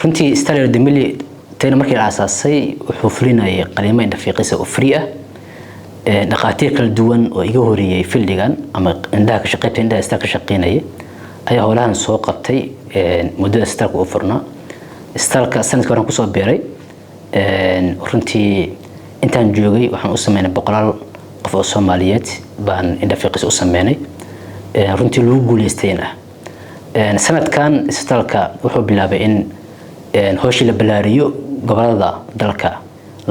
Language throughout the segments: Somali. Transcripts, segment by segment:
runtii Stereo Demili تاني markii la asaasay wuxuu fulinayay qaliimo indhafiiqis oo free ah dhaqaatiir kala duwan oo iga horiyay fildigan ama indhaha ka shaqeynta indhaha istaag ka shaqeynayay ayaa howlahan soo qabtay muddo istaag u furnaa istaalka sanadkii hore ku soo beeray runtii intaan joogay waxaan u sameynay boqolaal qof oo Soomaaliyeed baan indhafiiqis u sameynay runtii lagu guuleystayna sanadkan istaalka wuxuu bilaabay in hooshii la balaariyo gobolada dalka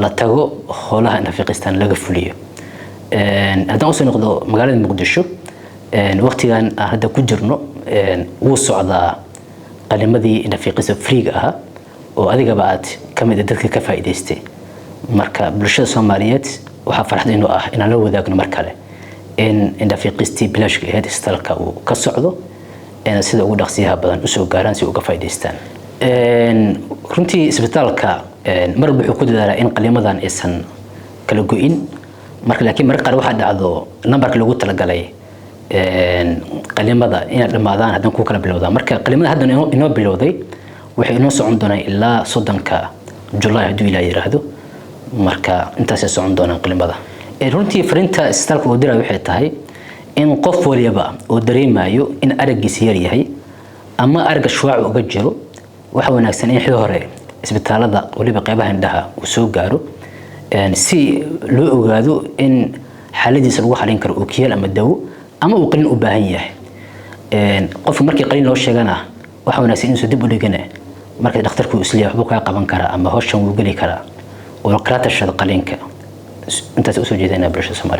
la tago howlaha indhafiiqistan laga fuliyo haddaan u soo noqdo magaalada Muqdisho waqtigan hadda ku jirno wuu socdaa qalimadii indhafiiqis free ah oo adiga baad kamid dadka ka faa'iideystay marka bulshada Soomaaliyeed waxa farxad inuu ah in la wadaagno mar kale in indhafiiqistii bilaashka ahayd istaalka uu ka socdo sida ugu dhaqsiyaha badan u soo gaaraan si uga faa'iideystaan runtii isbitaalka mar wuxuu ku dadaalaa in qalimadan aysan kala go'in marka laakiin mar qaar waxa dhacdo numberka lagu talagalay qalimada in dhamaadaan hadan ku kala bilowdaan marka qalimada hadda inoo bilowday waxay inoo socon doonaan ilaa 30ka July haduu ilaa yiraahdo marka intaas ay socon doonaan qalimada runtii fariinta isbitaalka uu diray waxay tahay in qof waliba oo dareemayo in aragiisa yar yahay ama arag shuuc uga jiro waxa wanaagsan in xil hore isbitaalada waliba qaybaha indhaha uu soo gaaro si loo ogaado in xaaladiisa lagu xalin karo oo kiyal ama dawo ama uu qalin u baahan yahay qof markii qalin loo sheegana waxa wanaagsan in soo dib u dhigana markii dhakhtarku isliya waxba ka qaban kara ama hawshan uu gali kara oo kala tashada qalinka intaas u soo jeedina bulshada Soomaaliyeed